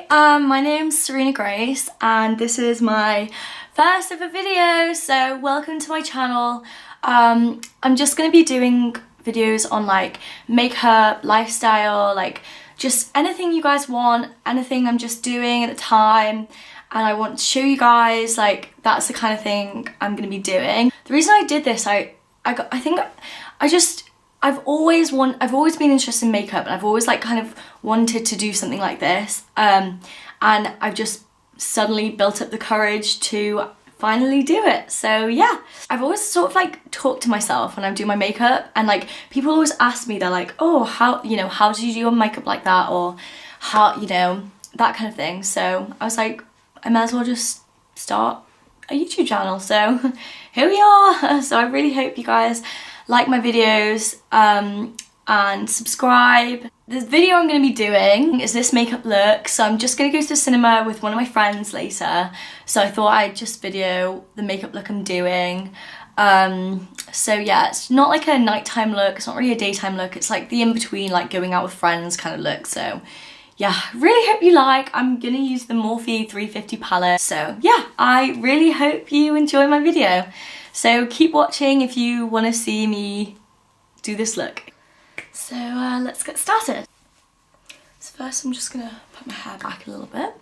My name's Serena Grace and this is my first ever video, so welcome to my channel. I'm just going to be doing videos on like makeup, lifestyle, like just anything you guys want, anything I'm just doing at the time, and I want to show you guys, like that's the kind of thing I'm going to be doing. The reason I did this, I've always been interested in makeup, and I've always like kind of wanted to do something like this, and I've just suddenly built up the courage to finally do it. So yeah, I've always sort of like talked to myself when I do my makeup, and like people always ask me, they're like, oh, how did you do your makeup like that, or how, that kind of thing. So I was like, I might as well just start a YouTube channel, so here we are. So I really hope you guys like my videos and subscribe. This video I'm going to be doing is this makeup look, so I'm just going to go to the cinema with one of my friends later, so I thought I'd just video the makeup look I'm doing. So yeah, it's not like a nighttime look, it's not really a daytime look, it's like the in-between, like going out with friends kind of look. So yeah, really hope you like. I'm going to use the Morphe 350 palette, so yeah, I really hope you enjoy my video. So keep watching if you want to see me do this look. So let's get started. So first I'm just going to put my hair back a little bit.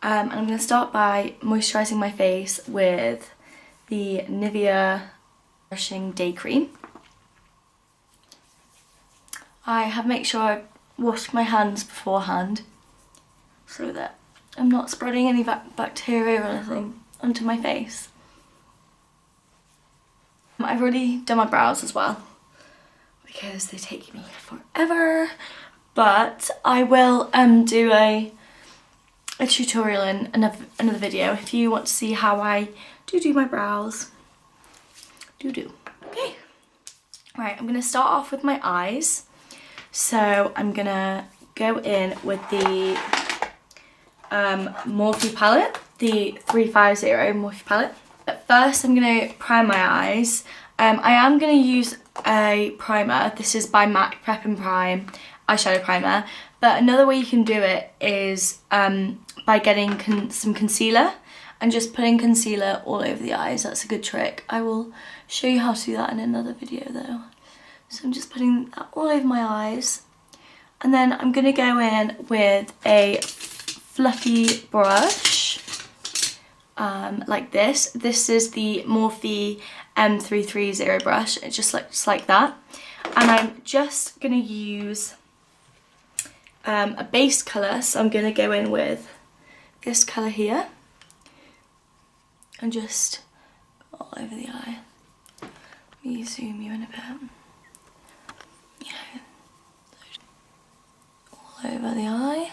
And I'm going to start by moisturising my face with the Nivea Nourishing Day Cream. I have made sure I washed my hands beforehand so that I'm not spreading any bacteria or anything onto my face. I've already done my brows as well because they take me forever, but I will do a tutorial in another video if you want to see how I do my brows. Okay, right, I'm gonna start off with my eyes. So I'm gonna go in with the Morphe palette, the 350 Morphe palette. But first I'm going to prime my eyes. I am going to use a primer. This is by MAC Prep and Prime eyeshadow primer. But another way you can do it is by getting some concealer and just putting concealer all over the eyes. That's a good trick. I will show you how to do that in another video though. So I'm just putting that all over my eyes. And then I'm going to go in with a fluffy brush. Like this. This is the Morphe M330 brush. It just looks like that. And I'm just going to use a base colour. So I'm going to go in with this colour here. And just all over the eye. Let me zoom you in a bit. Yeah. All over the eye.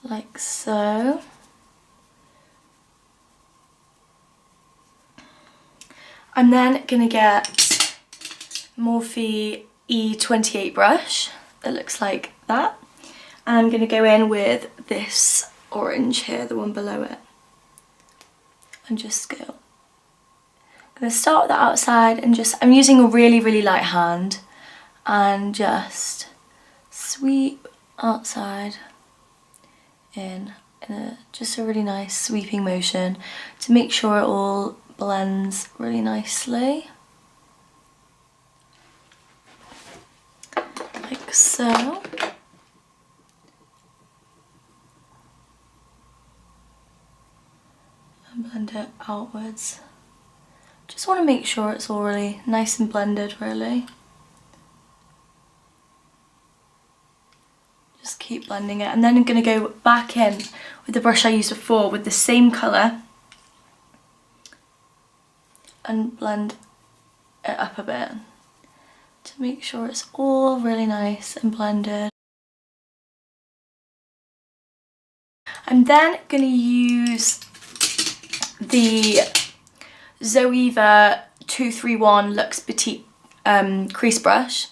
Like so. I'm then going to get Morphe E28 brush that looks like that. And I'm going to go in with this orange here, the one below it. And just go. I'm going to start with the outside and just, I'm using a really light hand and just sweep outside in just a really nice sweeping motion to make sure it all blends really nicely, like so. And blend it outwards. Just want to make sure it's all really nice and blended, really. Just keep blending it, and then I'm going to go back in with the brush I used before with the same colour and blend it up a bit to make sure it's all really nice and blended. I'm then going to use the Zoeva 231 Luxe Petite crease brush,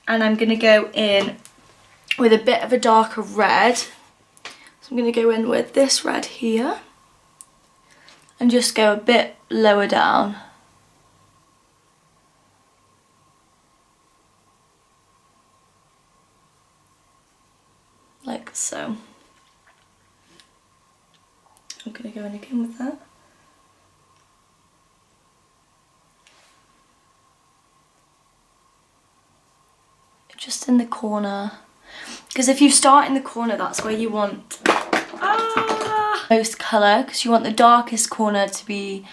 and I'm going to go in with a bit of a darker red. So I'm going to go in with this red here and just go a bit lower down. So I'm gonna go in again with that. Just in the corner, because if you start in the corner, that's where you want most colour, because you want the darkest corner to be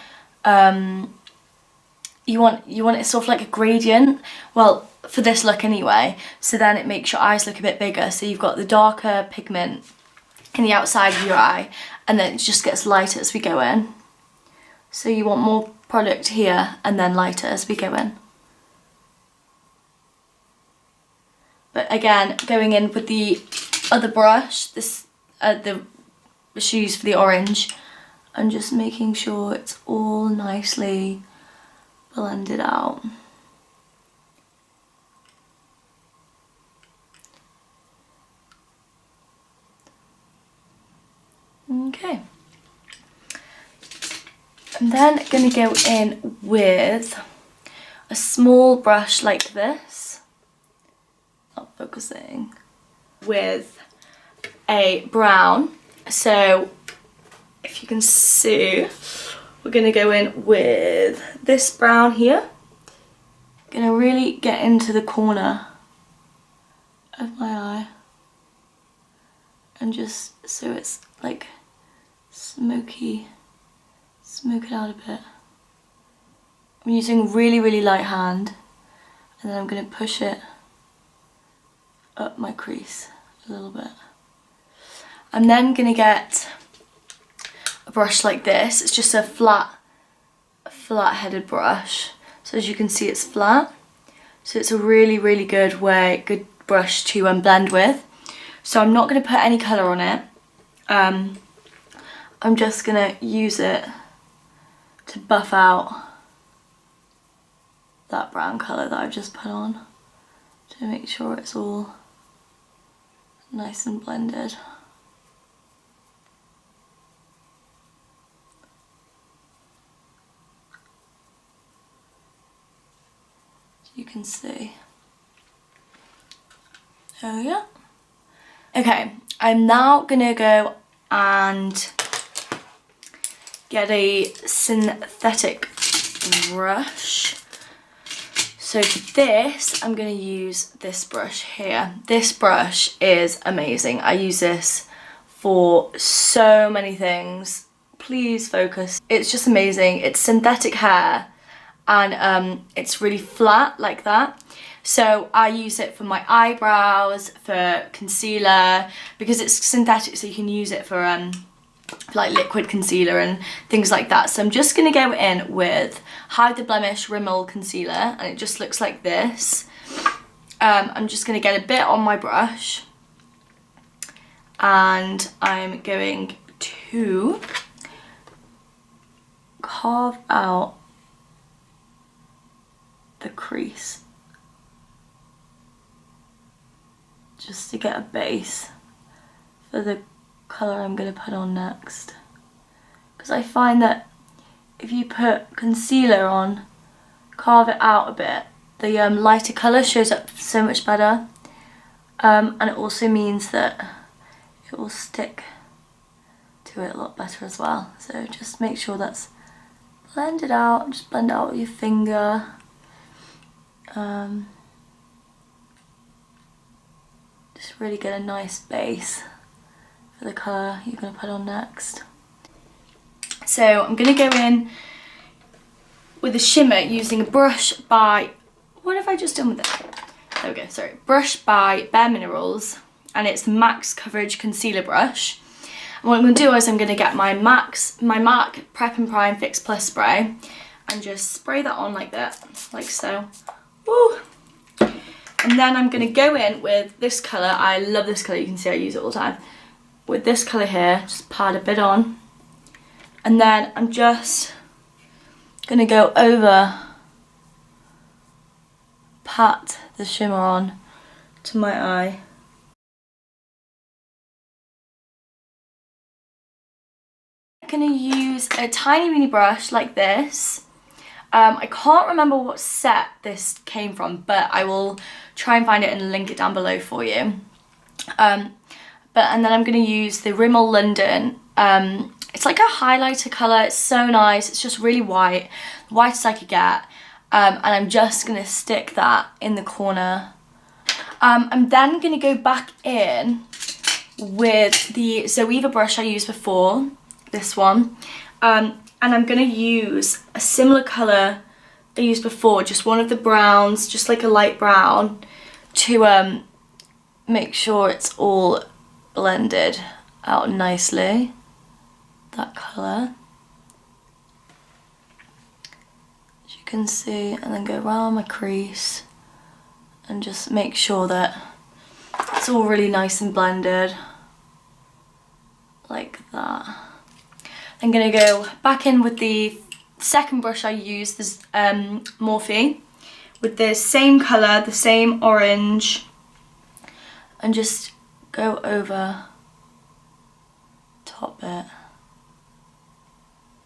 you want it sort of like a gradient, well, for this look anyway, so then it makes your eyes look a bit bigger. So you've got the darker pigment in the outside of your eye, and then it just gets lighter as we go in. So you want more product here and then lighter as we go in. But again, going in with the other brush, this the shoes for the orange, and just making sure it's all nicely blended out. Okay. I'm then going to go in with a small brush like this. Not focusing. With a brown. So if you can see, we're going to go in with this brown here. Going to really get into the corner of my eye, and just so it's like smoky, smoke it out a bit. I'm using a really light hand, and then I'm going to push it up my crease a little bit. I'm then going to get a brush like this. It's just a flat-headed brush. So as you can see, it's flat. So it's a really good brush to blend with. So I'm not going to put any colour on it. I'm just going to use it to buff out that brown colour that I've just put on, to make sure it's all nice and blended. You can see. Oh yeah. Okay, I'm now gonna go and get a synthetic brush. So for this, I'm gonna use this brush here. This brush is amazing. I use this for so many things. Please focus. It's just amazing. It's synthetic hair, and it's really flat like that. So I use it for my eyebrows, for concealer, because it's synthetic, so you can use it for like liquid concealer and things like that. So I'm just going to go in with Hide the Blemish Rimmel Concealer, and it just looks like this. I'm just going to get a bit on my brush, and I'm going to carve out the crease, just to get a base for the colour I'm going to put on next. Because I find that if you put concealer on, carve it out a bit, the lighter colour shows up so much better, and it also means that it will stick to it a lot better as well. So just make sure that's blended out, just blend it out with your finger. Just really get a nice base for the colour you're going to put on next. So I'm going to go in with a shimmer using a brush by, what have I just done with it? There we go, sorry. Brush by Bare Minerals, and it's the Max Coverage Concealer Brush. And what I'm going to do is I'm going to get my MAC Prep and Prime Fix Plus spray, and just spray that on like that, like so. Woo! And then I'm going to go in with this colour. I love this colour, you can see I use it all the time. With this colour here, just pat a bit on. And then I'm just going to go over, pat the shimmer on to my eye. I'm going to use a tiny mini brush like this. I can't remember what set this came from, but I will try and find it and link it down below for you. And then I'm going to use the Rimmel London. It's like a highlighter colour. It's so nice. It's just really white, the whitest I could get. And I'm just going to stick that in the corner. I'm then going to go back in with the Zoeva brush I used before, this one. And I'm going to use a similar colour I used before, just one of the browns, just like a light brown, to make sure it's all blended out nicely, that colour, as you can see, and then go around my crease and just make sure that it's all really nice and blended like that. I'm going to go back in with the second brush I used, this Morphe, with the same colour, the same orange, and just go over top bit.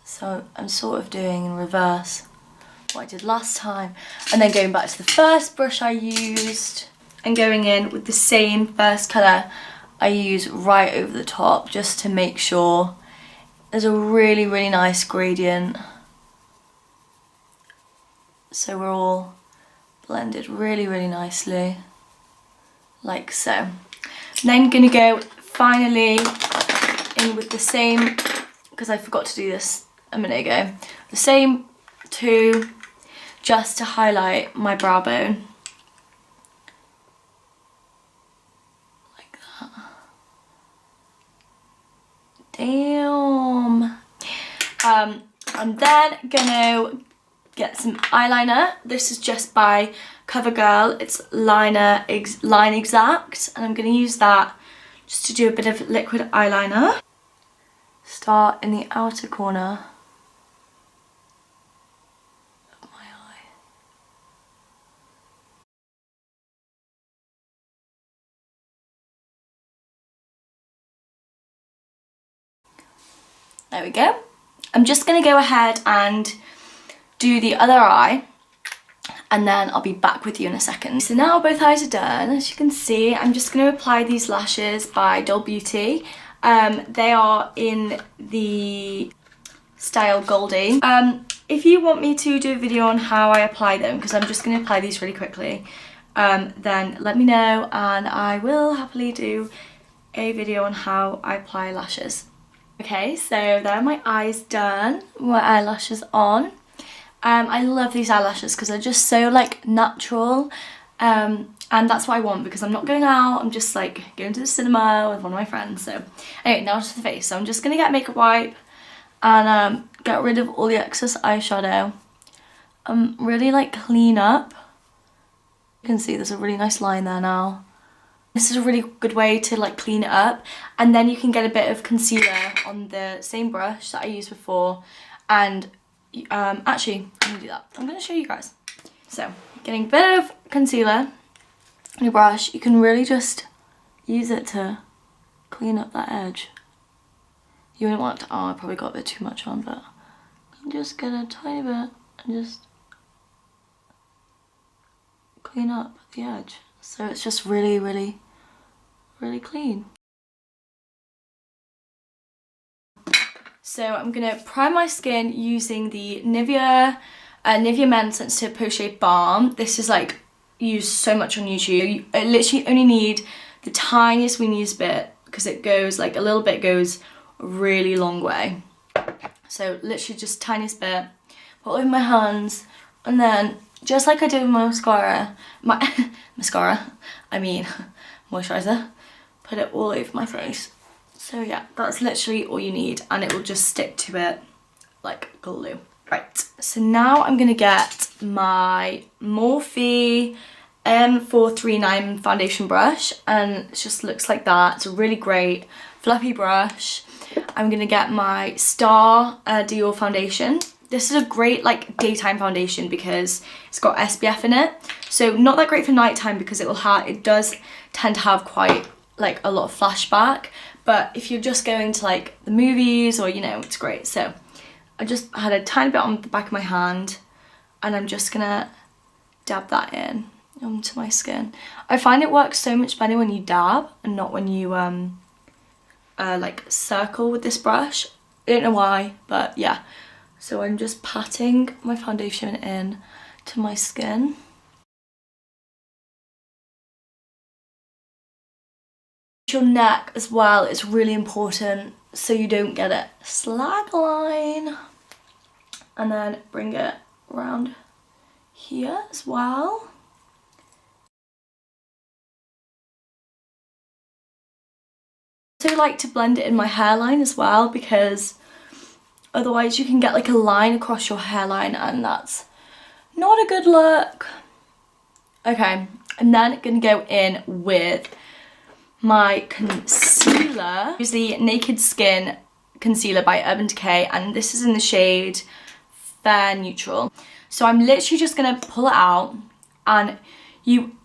So I'm sort of doing in reverse what I did last time, and then going back to the first brush I used and going in with the same first colour I use right over the top, just to make sure there's a really, really nice gradient, so we're all blended really, really nicely, like so. Then gonna go finally in with the same, because I forgot to do this a minute ago, the same two, just to highlight my brow bone, like that. Damn. I'm then gonna get some eyeliner. This is just by CoverGirl. It's Line Exact, and I'm going to use that just to do a bit of liquid eyeliner. Start in the outer corner of my eye. There we go. I'm just going to go ahead and do the other eye, and then I'll be back with you in a second. So now both eyes are done. As you can see, I'm just going to apply these lashes by Doll Beauty. They are in the style Goldie. If you want me to do a video on how I apply them, because I'm just going to apply these really quickly, then let me know and I will happily do a video on how I apply lashes. Okay, so there are my eyes done, my eyelashes on. I love these eyelashes because they're just so like natural, and that's what I want, because I'm not going out, I'm just like going to the cinema with one of my friends. So anyway, now to the face. So I'm just gonna get a makeup wipe and get rid of all the excess eyeshadow. Really like clean up. You can see there's a really nice line there now. This is a really good way to like clean it up, and then you can get a bit of concealer on the same brush that I used before, and actually I'm gonna do that. I'm gonna show you guys. So getting a bit of concealer on your brush, you can really just use it to clean up that edge. You wouldn't want to, oh, I probably got a bit too much on, but I'm just gonna tiny bit and just clean up the edge. So it's just really, really, really clean. So I'm gonna prime my skin using the Nivea Men Sensitive Post Balm. This is like used so much on YouTube. You literally only need the tiniest, weeniest bit, because it goes like a little bit goes a really long way. So literally just tiniest bit, put it over my hands, and then just like I did with my mascara, moisturiser, put it all over my face. So yeah, that's literally all you need, and it will just stick to it like glue. Right, so now I'm gonna get my Morphe M439 foundation brush, and it just looks like that. It's a really great fluffy brush. I'm gonna get my Star Dior foundation. This is a great like daytime foundation because it's got SPF in it. So not that great for nighttime, because it does tend to have quite like a lot of flashback. But if you're just going to like the movies, or you know, it's great. So I just had a tiny bit on the back of my hand, and I'm just gonna dab that in onto my skin. I find it works so much better when you dab and not when you like circle with this brush. I don't know why, but yeah. So I'm just patting my foundation in to my skin. Your neck as well is really important so you don't get a slag line. And then bring it around here as well. I also like to blend it in my hairline as well, because otherwise you can get like a line across your hairline and that's not a good look. Okay, I'm then gonna go in with my concealer. Use the Naked Skin concealer by Urban Decay, and this is in the shade Fair Neutral. So I'm literally just gonna pull it out, and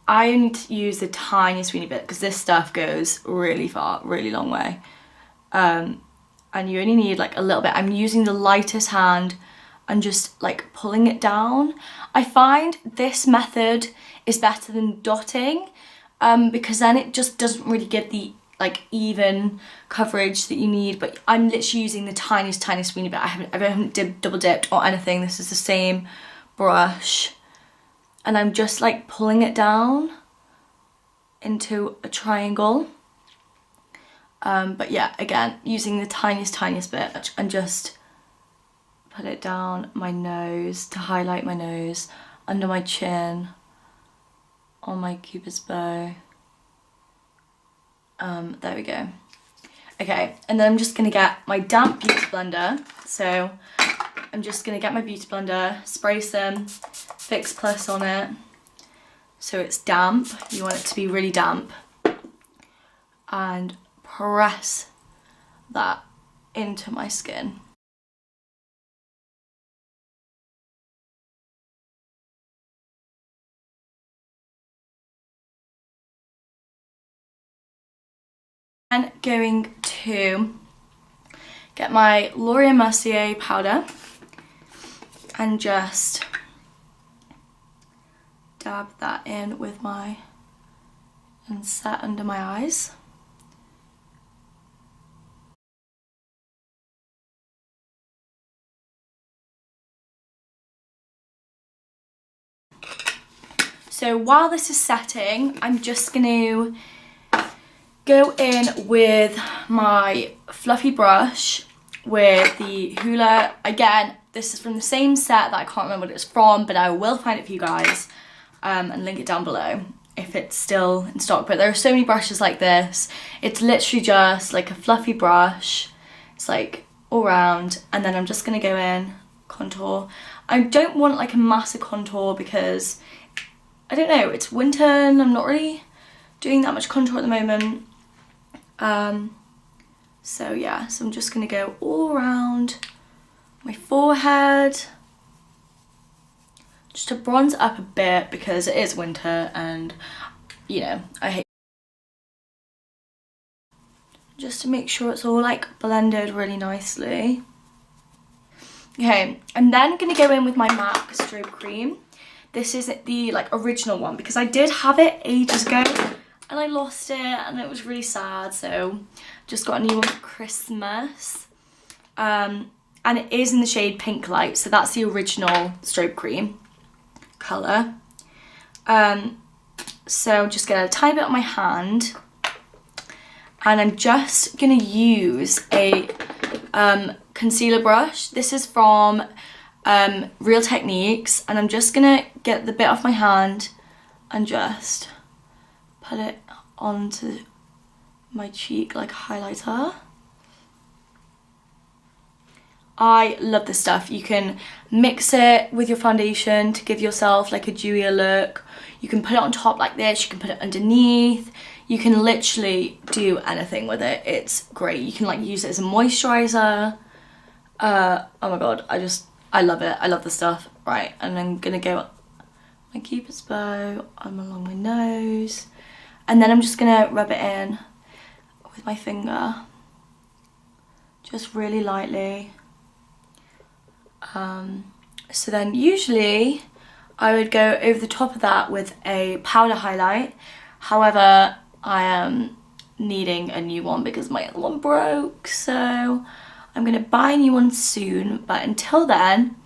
I only need to use the tiniest weeny bit because this stuff goes really far, really long way. And you only need like a little bit. I'm using the lightest hand and just like pulling it down. I find this method is better than dotting, because then it just doesn't really give the like even coverage that you need. But I'm literally using the tiniest weeny bit. I haven't double dipped or anything. This is the same brush, and I'm just like pulling it down into a triangle. But yeah, again, using the tiniest bit, and just put it down my nose to highlight my nose, under my chin, on my cupid's bow. There we go. Okay, and then I'm just gonna get my damp beauty blender. So I'm just gonna get my beauty blender, spray some Fix Plus on it so it's damp. You want it to be really damp, and press that into my skin. And going to get my L'Oreal Mercier powder and just dab that in with my, and set under my eyes. So while this is setting, I'm just going to go in with my fluffy brush with the Hoola. Again, this is from the same set that I can't remember what it's from, but I will find it for you guys and link it down below if it's still in stock. But there are so many brushes like this. It's literally just like a fluffy brush. It's like all round, and then I'm just going to go in, contour. I don't want like a massive contour because, I don't know, it's winter and I'm not really doing that much contour at the moment. So yeah, so I'm just gonna go all around my forehead just to bronze up a bit because it is winter and, you know, I hate, just to make sure it's all like blended really nicely. Okay, I'm then gonna go in with my MAC Strobe Cream. This is the like original one because I did have it ages ago and I lost it and it was really sad, so just got a new one for Christmas. And it is in the shade Pinklite, so that's the original Strobe Cream colour. So just get a tiny bit on my hand, and I'm just gonna use a concealer brush. This is from Real Techniques, and I'm just gonna get the bit off my hand and just put it onto my cheek like highlighter. I love this stuff. You can mix it with your foundation to give yourself like a dewier look. You can put it on top like this, you can put it underneath. You can literally do anything with it. It's great. You can like use it as a moisturizer. Oh my god, I love it. I love the stuff. Right, and I'm gonna go my cupid's bow, along my nose, and then I'm just gonna rub it in with my finger, just really lightly. So then usually I would go over the top of that with a powder highlight. However, I am needing a new one because my other one broke, so I'm gonna buy a new one soon. But until then,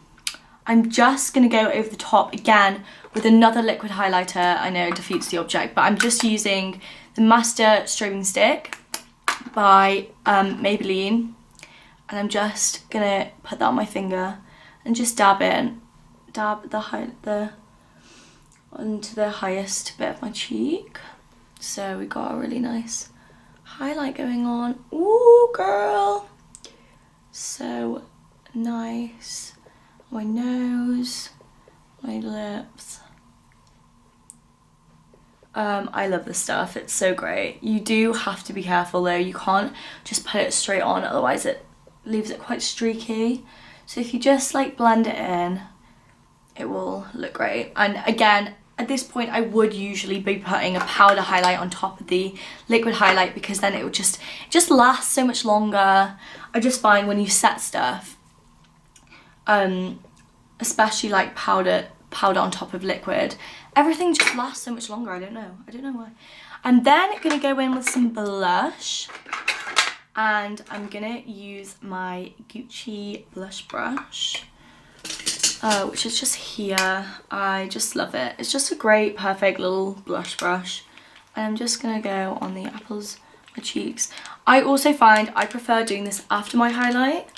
I'm just gonna go over the top again with another liquid highlighter. I know it defeats the object, but I'm just using the Master Strobing Stick by Maybelline, and I'm just gonna put that on my finger and just dab onto the highest bit of my cheek. So we got a really nice highlight going on. Ooh, girl, so nice. My nose, my lips. I love this stuff, it's so great. You do have to be careful though, you can't just put it straight on, otherwise it leaves it quite streaky. So if you just like blend it in, it will look great. And again, at this point I would usually be putting a powder highlight on top of the liquid highlight, because then it would just last so much longer. I just find when you set stuff, especially like powder on top of liquid, everything just lasts so much longer. I don't know why. I'm then gonna go in with some blush, and I'm gonna use my Gucci blush brush, which is just here. I just love it. It's just a great, perfect little blush brush. And I'm just gonna go on the apples of my cheeks. I also find I prefer doing this after my highlight,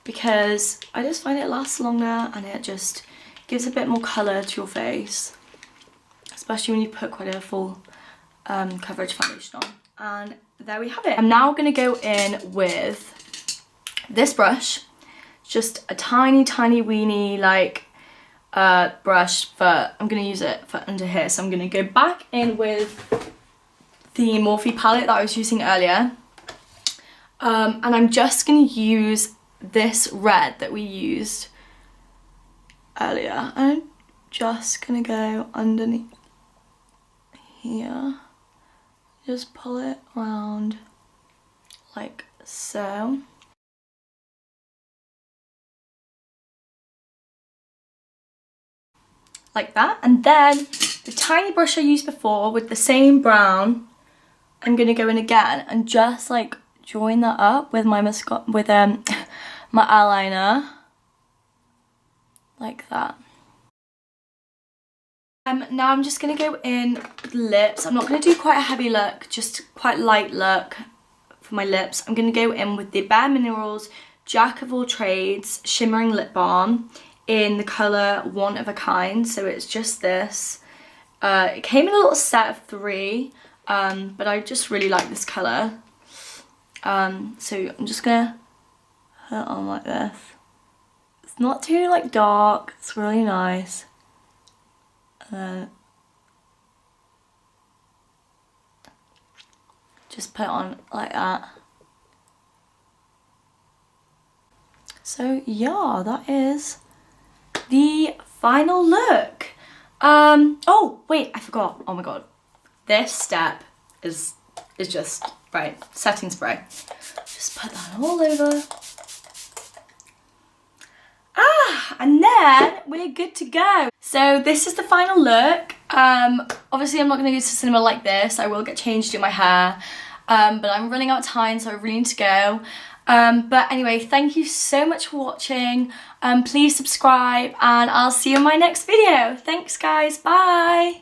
because I just find it lasts longer and it just gives a bit more colour to your face, especially when you put quite a full coverage foundation on. And there we have it. I'm now going to go in with this brush, just a tiny weeny like brush, but I'm going to use it for under here. So I'm going to go back in with the Morphe palette that I was using earlier, and I'm just going to use this red that we used earlier. I'm just gonna go underneath here, just pull it around like so. Like that. And then the tiny brush I used before with the same brown, I'm gonna go in again and just like join that up with my my eyeliner, like that. Now I'm just going to go in with lips. I'm not going to do quite a heavy look, just quite light look for my lips. I'm going to go in with the Bare Minerals Jack of All Trades Shimmering Lip Balm in the colour One of a Kind. So it's just this. It came in a little set of 3, but I just really like this colour. So I'm just going to put it on like this. It's not too like dark, it's really nice. Just put it on like that. So yeah, that is the final look. Oh wait, I forgot. Oh my god, this step is just right. Setting spray. Just put that all over. And then we're good to go. So this is the final look. Obviously I'm not going to go to cinema like this. I will get changed, do my hair. But I'm running out of time, so I really need to go. But anyway, thank you so much for watching. Please subscribe, and I'll see you in my next video. Thanks guys, bye.